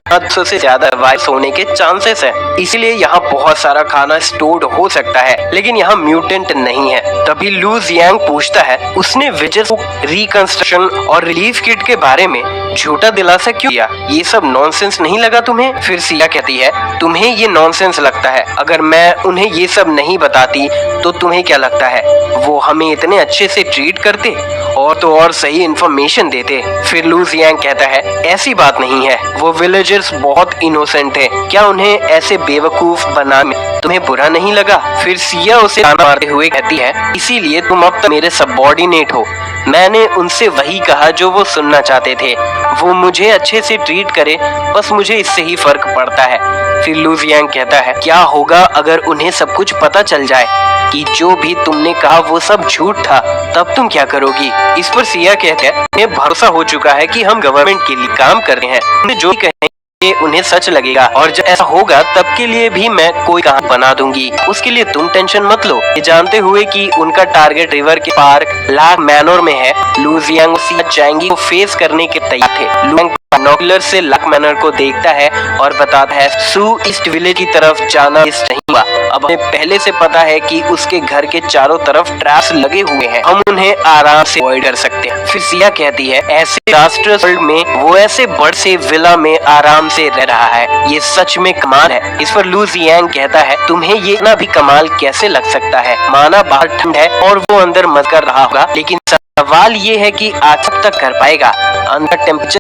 200 से ज्यादा वायरस होने के चांसेस है, इसलिए यहाँ बहुत सारा खाना स्टोर्ड हो सकता है, लेकिन यहाँ म्यूटेंट नहीं है। तभी लू जियांग पूछता है, उसने विजय को रिकंस्ट्रक्शन और रिलीफ किट के बारे में झूठा दिलासा क्यों दिया? ये सब नॉनसेंस नहीं लगा तुम्हें? फिर सिया कहती है, तुम्हें ये नॉनसेंस लगता है। अगर मैं उन्हें ये सब नहीं बताती तो तुम्हें क्या लगता है वो हमें इतने अच्छे से ट्रीट करते और तो और सही इन्फॉर्मेशन देते? फिर लू जियांग कहता है, ऐसी बात नहीं है, वो विलेजर्स बहुत इनोसेंट है, क्या उन्हें ऐसे बेवकूफ बनाने तुम्हें बुरा नहीं लगा? फिर सिया उसे ताना मारते हुए कहती है, इसीलिए तुम अब तक मेरे सबऑर्डिनेट हो। मैंने उनसे वही कहा जो वो सुनना चाहते थे, वो मुझे अच्छे से ट्रीट करे, बस मुझे इससे ही फर्क पड़ता है। फिर लू जियांग कहता है, क्या होगा अगर उन्हें सब कुछ पता चल जाए कि जो भी तुमने कहा वो सब झूठ था, तब तुम क्या करोगी? इस पर सिया कहते हैं, उन्हें भरोसा हो चुका है कि हम गवर्नमेंट के लिए काम कर रहे हैं, उन्हें जो भी कहें उन्हें सच लगेगा, और जब ऐसा होगा तब के लिए भी मैं कोई कहानी बना दूंगी, उसके लिए तुम टेंशन मत लो। ये जानते हुए कि उनका टारगेट रिवर के पार्क लाक मैनोर में है, लू जियांग जैंगी को फेस करने के तैयार थे। लू नॉकुलर से लाक मैनर को देखता है और बताता है, सू ईस्ट विलेज की तरफ जाना नहीं हुआ। अब हमें पहले से पता है कि उसके घर के चारों तरफ ट्रैप्स लगे हुए हैं, हम उन्हें आराम से अवॉइड कर सकते हैं। फिर सिया कहती है, ऐसे डिजास्टर्स वर्ल्ड में वो ऐसे बड़े से विला में आराम से रह रहा है, ये सच में कमाल है। इस पर लू जियांग कहता है, तुम्हें ये इतना भी कमाल कैसे लग सकता है? माना बाहर ठंड है और वो अंदर मत कर रहा होगा, लेकिन सवाल ये है कि आज तक कर पाएगा? अंदर टेम्परेचर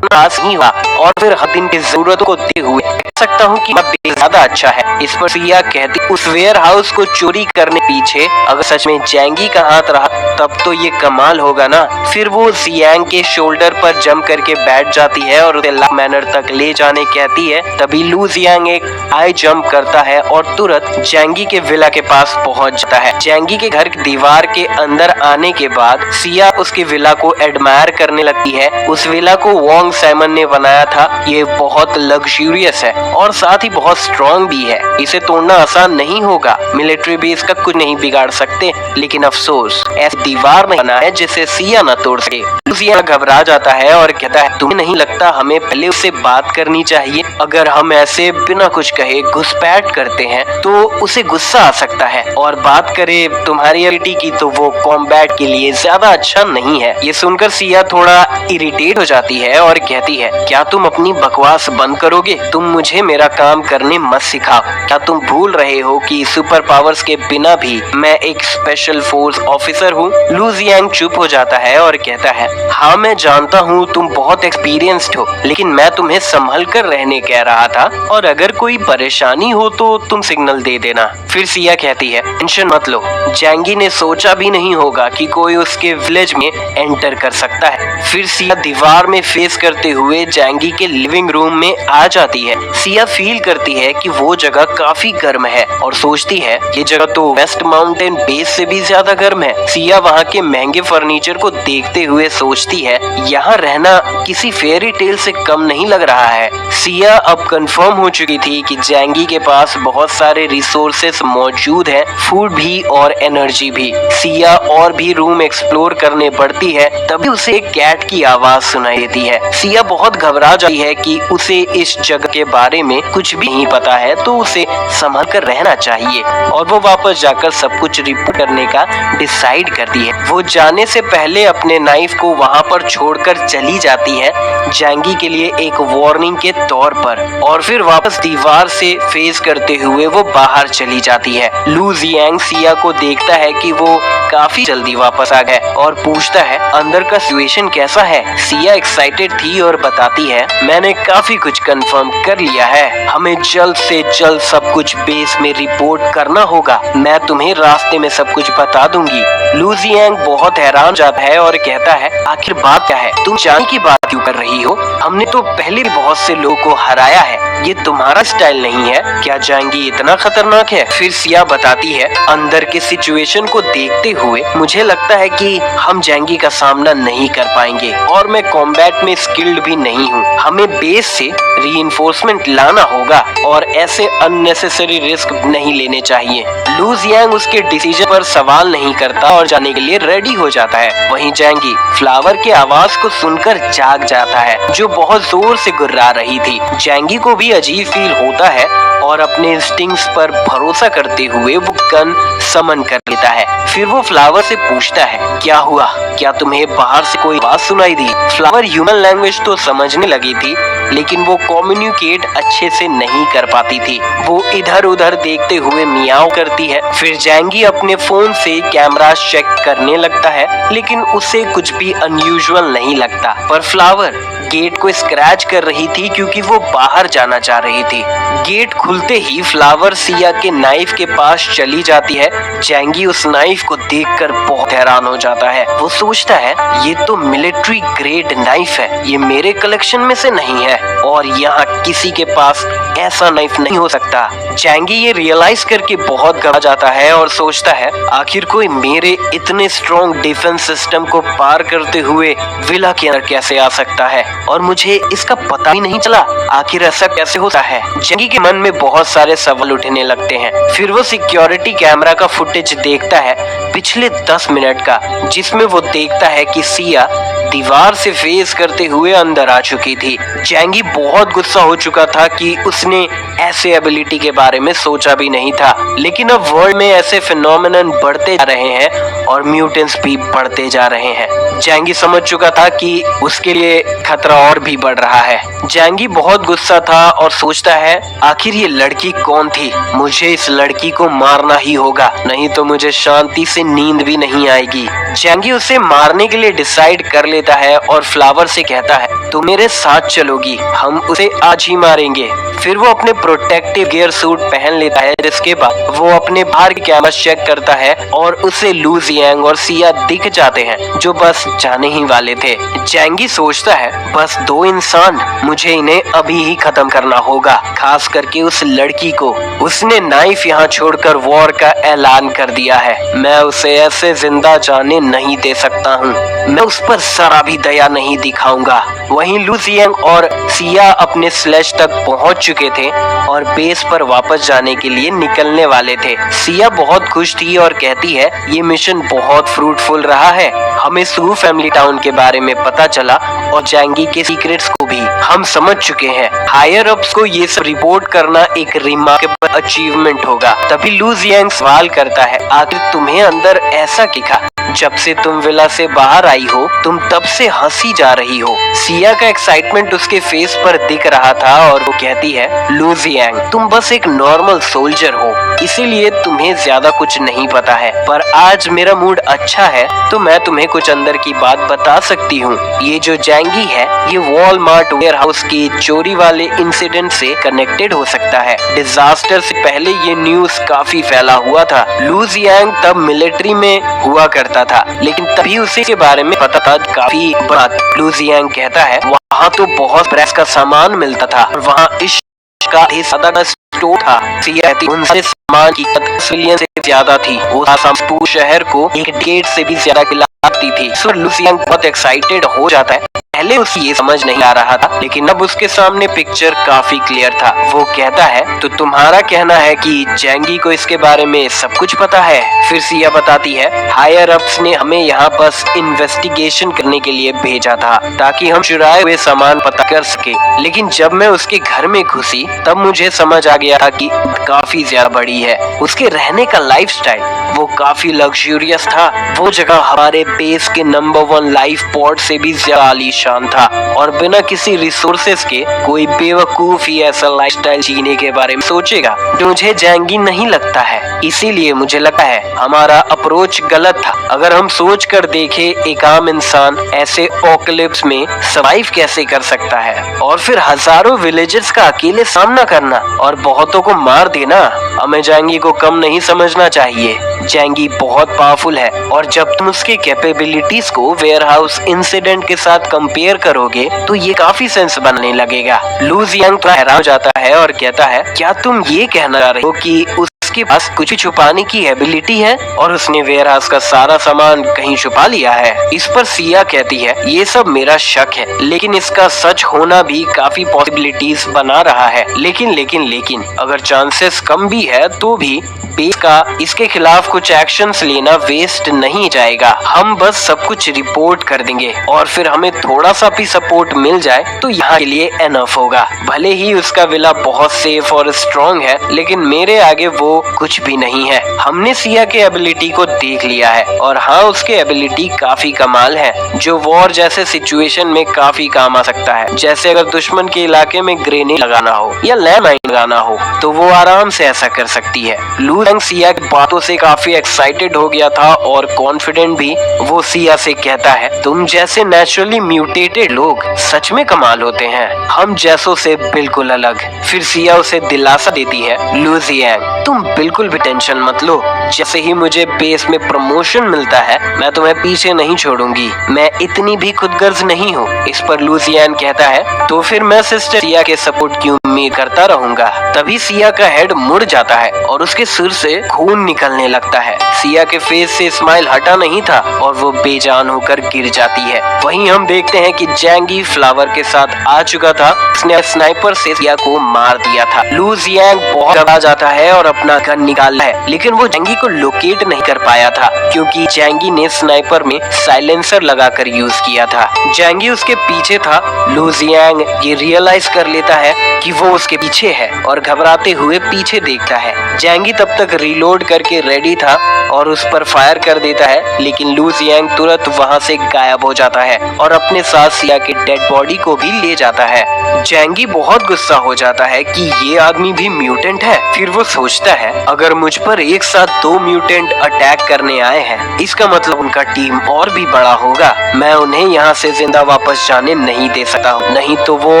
नहीं हुआ और फिर हर दिन की जरूरत को देते हुए कह सकता हूँ कि ज्यादा अच्छा है। इस पर सिया कहती, उस वेयर हाउस को चोरी करने पीछे अगर सच में जैंगी का हाथ रहा तब तो ये कमाल होगा ना। फिर वो जियांग के शोल्डर पर जंप करके बैठ जाती है और उसे लाक मैनर तक ले जाने कहती है। तभी लू जियांग एक हाई जंप करता है और तुरंत जैंगी के विला के पास पहुंच जाता है। जैंगी के घर की दीवार के अंदर आने के बाद सिया उसके विला को एडमायर करने लगती है। उस विला को वोंग साइमन ने बनाया था, ये बहुत लग्जूरियस है और साथ ही बहुत स्ट्रॉन्ग भी है, इसे तोड़ना आसान नहीं होगा। मिलिट्री भी इसका कुछ नहीं बिगाड़ सकते, लेकिन अफसोस ऐसी दीवार नहीं बना है जिसे सिया न तोड़ सके। सिया घबरा जाता है और कहता है, तुम्हें नहीं लगता हमें पहले उससे बात करनी चाहिए? अगर हम ऐसे बिना कुछ कहे घुसपैठ करते हैं तो उसे गुस्सा आ सकता है, और बात करें तुम्हारी एबिलिटी की तो वो कॉम्बैट के लिए ज्यादा अच्छा नहीं है। ये सुनकर सिया थोड़ा इरिटेट हो जाती है और कहती है, क्या तुम अपनी बकवास बंद करोगे? तुम मुझे मेरा काम करने मत सिखाओ। क्या तुम भूल रहे हो कि सुपर पावर्स के बिना भी मैं एक स्पेशल फोर्स ऑफिसर हूँ? लू जियांग चुप हो जाता है और कहता है, हाँ मैं जानता हूँ तुम बहुत एक्सपीरियंस्ड हो, लेकिन मैं तुम्हें संभल कर रहने कह रहा था, और अगर कोई परेशानी हो तो तुम सिग्नल दे देना। फिर सिया कहती है, टेंशन मत लो, जैंगी ने सोचा भी नहीं होगा कि कोई उसके विलेज में एंटर कर सकता है। फिर सिया दीवार में फेस करते हुए जैंगी के लिविंग रूम में आ जाती है। सिया फील करती है कि वो जगह काफी गर्म है और सोचती है ये जगह तो वेस्ट माउंटेन बेस से भी ज्यादा गर्म है। सिया वहाँ के महंगे फर्नीचर को देखते हुए सोचती है, यहाँ रहना किसी फेयरी टेल से कम नहीं लग रहा है। सिया अब कंफर्म हो चुकी थी कि जैंगी के पास बहुत सारे रिसोर्सेस मौजूद हैं, फूड भी और एनर्जी भी। सिया और भी रूम एक्सप्लोर करने बढ़ती है, तभी उसे एक कैट की आवाज सुनाई देती है। सिया बहुत घबरा जाती है कि उसे इस जगह के बारे में कुछ भी नहीं पता है, तो उसे संभल कर रहना चाहिए, और वो वापस जाकर सब कुछ रिपोर्ट करने का डिसाइड करती है। वो जाने से पहले अपने नाइफ को वहाँ पर छोड़कर चली जाती है, जैंगी के लिए एक वार्निंग के तौर पर, और फिर वापस दीवार से फेस करते हुए वो बाहर चली जाती है। लू जियांग सिया को देखता है कि वो काफी जल्दी वापस आ गए और पूछता है, अंदर का सिचुएशन कैसा है? सिया एक्साइटेड थी और बताती है, मैंने काफी कुछ कंफर्म कर लिया है, हमें जल्द से जल्द सब कुछ बेस में रिपोर्ट करना होगा, मैं तुम्हें रास्ते में सब कुछ बता दूंगी। लू जियांग बहुत हैरान जाता है और कहता है, आखिर बात क्या है? तुम जाने की बात क्यों कर रही हो? हमने तो पहले भी बहुत से लोगों को हराया है, ये तुम्हारा स्टाइल नहीं है। क्या जैंगी इतना खतरनाक है? फिर सिया बताती है, अंदर के सिचुएशन को देखते हुए मुझे लगता है कि हम जैंगी का सामना नहीं कर पाएंगे, और मैं कॉम्बैट में स्किल्ड भी नहीं हूँ। हमें बेस से रीइंफोर्समेंट लाना होगा और ऐसे अननेसेसरी रिस्क नहीं लेने चाहिए। लू जियांग उसके डिसीजन पर सवाल नहीं करता और जाने के लिए रेडी हो जाता है। वहीं जैंगी फ्लावर के आवाज को सुनकर जाग लग जाता है जो बहुत जोर से गुर्रा रही थी। जैंगी को भी अजीब फील होता है और अपने इंस्टिंक्ट्स पर भरोसा करते हुए वो गन समन कर लेता है। फिर वो फ्लावर से पूछता है, क्या हुआ? क्या तुम्हें बाहर से कोई आवाज सुनाई दी? फ्लावर ह्यूमन लैंग्वेज तो समझने लगी थी, लेकिन वो कम्युनिकेट अच्छे से नहीं कर पाती थी। वो इधर उधर देखते हुए मियाओ करती है। फिर जैंगी अपने फोन से कैमरा चेक करने लगता है, लेकिन उसे कुछ भी अनयूजुअल नहीं लगता। पर फ्लावर गेट को स्क्रैच कर रही थी क्योंकि वो बाहर जाना चाह रही थी। गेट खुलते ही फ्लावर सिया के नाइफ के पास चली जाती है। जैंगी उस नाइफ को देखकर बहुत हैरान हो जाता है। वो सोचता है, ये तो मिलिट्री ग्रेड नाइफ है, ये मेरे कलेक्शन में से नहीं है और यहाँ किसी के पास ऐसा नाइफ नहीं हो सकता। जैंगी ये रियलाइज करके बहुत घबरा जाता है और सोचता है, आखिर कोई मेरे इतने स्ट्रॉन्ग डिफेंस सिस्टम को पार करते हुए विला के अंदर कैसे आ सकता है और मुझे इसका पता ही नहीं चला। आखिर ऐसा कैसे होता है? जैंगी के मन में बहुत सारे सवाल उठने लगते हैं। फिर वो सिक्योरिटी कैमरा का फुटेज देखता है पिछले 10 मिनट का, जिसमें वो देखता है कि सिया दीवार से फेस करते हुए अंदर आ चुकी थी। जैंगी बहुत गुस्सा हो चुका था कि उसने ऐसे एबिलिटी के बारे में सोचा भी नहीं था, लेकिन अब वर्ल्ड में ऐसे फिनोमेनन बढ़ते जा रहे हैं और म्यूटेंट्स भी बढ़ते जा रहे हैं। जैंगी समझ चुका था कि उसके लिए खतरा और भी बढ़ रहा है। जैंगी बहुत गुस्सा था और सोचता है, आखिर ये लड़की कौन थी? मुझे इस लड़की को मारना ही होगा, नहीं तो मुझे शांति से नींद भी नहीं आएगी। जैंगी उसे मारने के लिए डिसाइड कर लेता है और फ्लावर से कहता है, तुम मेरे साथ चलोगी, हम उसे आज ही मारेंगे। फिर वो अपने प्रोटेक्टिव गियर सूट पहन लेता है, जिसके बाद वो अपने बाहर के कैमरा चेक करता है और उसे लू जियांग और सिया दिख जाते हैं जो बस जाने ही वाले थे। जैंगी सोचता है, बस 2 इंसान, मुझे इन्हें अभी ही खत्म करना होगा, खास करके उस लड़की को। उसने नाइफ यहाँ छोड़कर वॉर का ऐलान कर दिया है। मैं उसे ऐसे जिंदा जाने नहीं दे सकता हूँ। मैं उस पर जरा भी दया नहीं दिखाऊंगा। वहीं लू जियांग और सिया अपने स्लेज तक पहुंच चुके थे और बेस पर वापस जाने के लिए निकलने वाले थे। सिया बहुत खुश थी और कहती है, ये मिशन बहुत फ्रूटफुल रहा है। हमें सू फैमिली टाउन के बारे में पता चला और जैंगी के सीक्रेट्स को भी हम समझ चुके हैं। हायर अप्स को ये सब रिपोर्ट करना एक रिमार्केबल अचीवमेंट होगा। तभी लू जियांग सवाल करता है, आखिर तुम्हें अंदर ऐसा दिखा? जब से तुम विला से बाहर आई हो, तुम तब से हंसी जा रही हो। सिया का एक्साइटमेंट उसके फेस पर दिख रहा था और वो कहती है, लू जियांग, तुम बस एक नॉर्मल सोल्जर हो, इसीलिए तुम्हें ज्यादा कुछ नहीं पता है। पर आज मेरा मूड अच्छा है तो मैं तुम्हें कुछ अंदर की बात बता सकती हूँ। ये जो जैंगी है, ये वॉलमार्ट वेयरहाउस की चोरी वाले इंसिडेंट से कनेक्टेड हो सकता है। डिजास्टर से पहले ये न्यूज काफी फैला हुआ था। लू जियांग तब मिलिट्री में हुआ करता था, लेकिन तभी उसे के बारे में पता था काफी बात। लू जियांग कहता है, वहाँ तो बहुत प्रेस का सामान मिलता था और वहाँ इश्क का ज्यादा स्टोर था। सिया कहती, उन सारे सामान की $1 से ज्यादा थी। वो पूरे शहर को एक डेढ़ से भी ज्यादा खिलाती थी। सो लू जियांग बहुत एक्साइटेड हो जाता है। पहले उसे ये समझ नहीं आ रहा था, लेकिन अब उसके सामने पिक्चर काफी क्लियर था। वो कहता है, तो तुम्हारा कहना है कि जैंगी को इसके बारे में सब कुछ पता है? फिर सिया बताती है, हायर अप्स ने हमें यहाँ बस इन्वेस्टिगेशन करने के लिए भेजा था ताकि हम चुराए हुए सामान पता कर सके। लेकिन जब मैं उसके घर में घुसी तब मुझे समझ आ गया था कि काफी ज्यादा बड़ी है। उसके रहने का लाइफस्टाइल वो काफी लग्जूरियस था। वो जगह हमारे बेस के नंबर 1 लाइफ पोर्ट से भी ज्यादा आलीशान था और बिना किसी रिसोर्सेस के कोई बेवकूफ ही ऐसा लाइफस्टाइल जीने के बारे में सोचेगा। मुझे जैंगी नहीं लगता है, इसीलिए मुझे लगता है हमारा अप्रोच गलत था। अगर हम सोच कर देखे, एक आम इंसान ऐसे ओकलिप्स में सर्वाइव कैसे कर सकता है और फिर हजारों विलेजर्स का अकेले सामना करना और बहुतों को मार देना, हमें जैंगी को कम नहीं समझना चाहिए। जैंगी बहुत पावरफुल है और जब तुम उसके कैपेबिलिटीज को वेयरहाउस इंसिडेंट के साथ कंपेयर करोगे तो ये काफी सेंस बनने लगेगा। लू जियांग हैरान हो जाता है और कहता है, क्या तुम ये कहना चाह रहे हो कि उसके पास कुछ भी छुपाने की एबिलिटी है और उसने वेयरहाउस का सारा सामान कहीं छुपा लिया है? इस पर सिया कहती है, ये सब मेरा शक है, लेकिन इसका सच होना भी काफी पॉसिबिलिटीज बना रहा है। लेकिन अगर चांसेस कम भी है तो भी बेस का इसके खिलाफ कुछ एक्शंस लेना वेस्ट नहीं जाएगा। हम बस सब कुछ रिपोर्ट कर देंगे और फिर हमें थोड़ा सा भी सपोर्ट मिल जाए तो यहाँ के लिए एनफ होगा। भले ही उसका विला बहुत सेफ और स्ट्रॉन्ग है, लेकिन मेरे आगे वो कुछ भी नहीं है। हमने सिया के एबिलिटी को देख लिया है और हाँ, उसके एबिलिटी काफी कमाल है जो वॉर जैसे सिचुएशन में काफी काम आ सकता है। जैसे अगर दुश्मन के इलाके में ग्रेनेड लगाना हो या लैंड माइन लगाना हो तो वो आराम से ऐसा कर सकती है। लू जियांग सिया की बातों से काफी एक्साइटेड हो गया था और कॉन्फिडेंट भी। वो सिया से कहता है, तुम जैसे नेचुरली म्यूटेटेड लोग सच में कमाल होते हैं, हम जैसों से बिल्कुल अलग। फिर सिया उसे दिलासा देती है, लू जियांग तुम बिल्कुल भी टेंशन मत लो, जैसे ही मुझे बेस में प्रमोशन मिलता है मैं तुम्हें पीछे नहीं छोड़ूंगी। मैं इतनी भी खुदगर्ज नहीं हूँ। इस पर लू जियांग कहता है, तो फिर मैं सिस्टर सिया के सपोर्ट की उम्मीद करता रहूंगा। तभी सिया का हेड मुड़ जाता है और उसके सिर से खून निकलने लगता है। सिया के फेस से स्माइल हटा नहीं था और वो बेजान होकर गिर जाती है। वहीं हम देखते हैं कि जैंगी फ्लावर के साथ आ चुका था। उसने स्नाइपर से सिया को मार दिया था। लू जियांग बहुत घबरा जाता है और अपना गन निकालता है, लेकिन वो जैंगी को लोकेट नहीं कर पाया था क्योंकि जैंगी ने स्नाइपर में साइलेंसर लगाकर यूज किया था। जैंगी उसके पीछे था। लू जियांग ये रियलाइज कर लेता है कि वो उसके पीछे है और घबराते हुए पीछे देखता है। जैंगी तब तक रीलोड करके रेडी था और उस पर फायर कर देता है, लेकिन लू जियांग तुरंत वहां से गायब हो जाता है और अपने साथ सिया के डेड बॉडी को भी ले जाता है। जैंगी बहुत गुस्सा हो जाता है कि ये आदमी भी म्यूटेंट है। फिर वो सोचता है, अगर मुझ पर एक साथ दो म्यूटेंट अटैक करने आए हैं, इसका मतलब उनका टीम और भी बड़ा होगा। मैं उन्हें यहाँ से जिंदा वापस जाने नहीं दे सकता हूँ, नहीं तो वो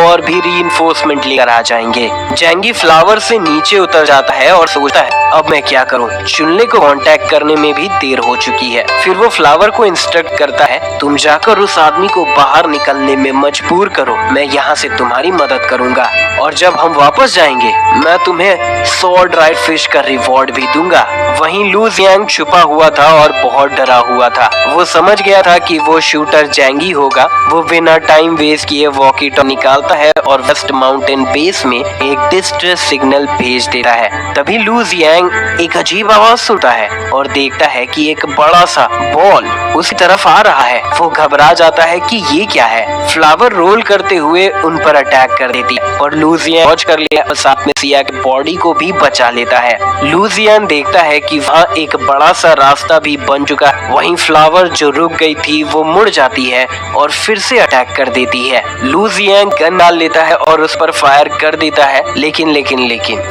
और भी रीइंफोर्समेंट लेकर आ जाएंगे। जैंगी फ्लावर से नीचे उतर जाता है और सोचता है, अब मैं क्या करूं? चुनले को कांटेक्ट करने में भी देर हो चुकी है। फिर वो फ्लावर को इंस्ट्रक्ट करता है, तुम जाकर उस आदमी को बाहर निकलने में मजबूर करो, मैं यहाँ से तुम्हारी मदद करूंगा और जब हम वापस जाएंगे मैं तुम्हें 100 ड्राइड फिश का रिवॉर्ड भी दूंगा। वहीं लू जियांग छुपा हुआ था और बहुत डरा हुआ था। वो समझ गया था कि वो शूटर जैंगी होगा। वो बिना टाइम वेस्ट किए वॉकी टॉकी निकालता है और वेस्ट माउंटेन बेस में एक डिस्ट्रेस सिग्नल भेज देता है। तभी लू जियांग एक अजीब आवाज सुनता है और देखता है कि एक बड़ा सा बॉल उसकी तरफ आ रहा है। वो घबरा जाता है कि ये क्या है। फ्लावर रोल करते हुए उन पर अटैक कर देती है और लू जियांग डॉज कर लिया और साथ में सिया की बॉडी को भी बचा लेता है। लू जियांग देखता है कि वहाँ एक बड़ा सा रास्ता भी बन चुका है। वहीं फ्लावर जो रुक गई थी वो मुड़ जाती है और फिर से अटैक कर देती है। लू जियांग गन डाल लेता है और उस पर फायर कर देता है, लेकिन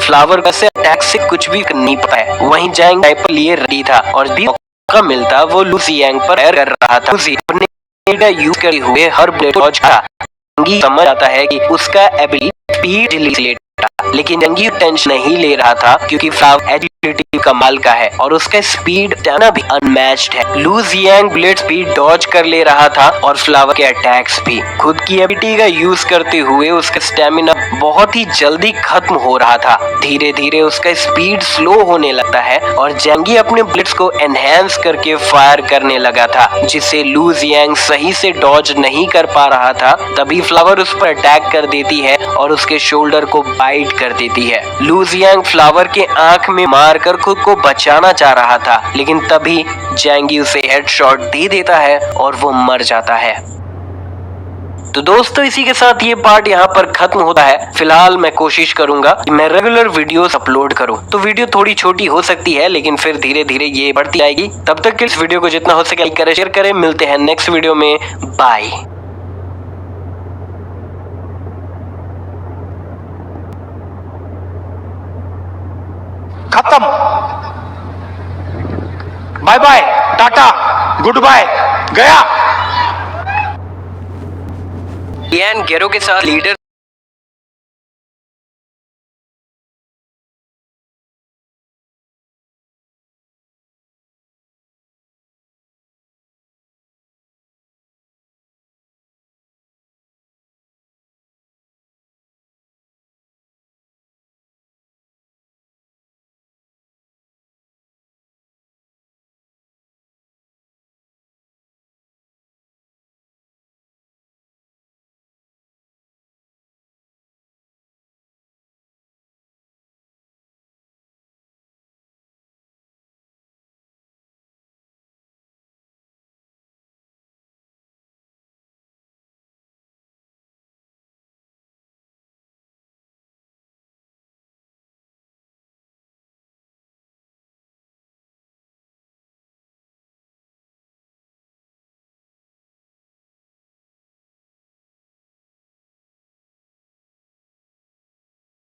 फ्लावर वैसे अटैक से कुछ भी नहीं पाता है। वहीं जैंग स्नाइपर लिए रेडी था और भी मौका मिलता वो लू जियांग पर फायर कर रहा था। अपने यूज करते हुए हर बुलेट डॉज का समझ आता है कि उसका एबिलिटी स्पीड डिलीट, लेकिन जंगी टेंशन नहीं ले रहा था क्योंकि फ्लावर एबिलिटी कमाल का है और उसका स्पीड स्टैमिना भी अनमैच्ड है। लू जियांग बुलेट स्पीड डॉज कर ले रहा था और फ्लावर के अटैक्स भी। खुद की एबिलिटी का यूज करते हुए उसका स्टैमिना बहुत ही जल्दी खत्म हो रहा था। धीरे धीरे उसका स्पीड स्लो होने लगता है और जैंगी अपने बुलेट्स को एनहेंस करके फायर करने लगा था, जिसे लू जियांग सही से डॉज नहीं कर पा रहा था। तभी फ्लावर उस पर अटैक कर देती है और उसके शोल्डर को बाइट कर देती है। लू जियांग फ्लावर के आंख में मारकर खुद को बचाना चाह रहा था, लेकिन तभी जैंगी उसे हेडशॉट दे देता है और वो मर जाता है। तो दोस्तों, इसी के साथ ये पार्ट यहाँ पर खत्म होता है। फिलहाल मैं कोशिश करूंगा कि मैं रेगुलर वीडियोस अपलोड करूं, तो वीडियो थोड़ी छोटी हो सकती है लेकिन फिर धीरे धीरे ये बढ़ती जाएगी। तब तक इस वीडियो को जितना हो सके लाइक करें, शेयर करें। मिलते हैं नेक्स्ट वीडियो में। बाय। खत्म। Bye bye, ta-ta, goodbye, गया। इयान गैरो के साथ लीडर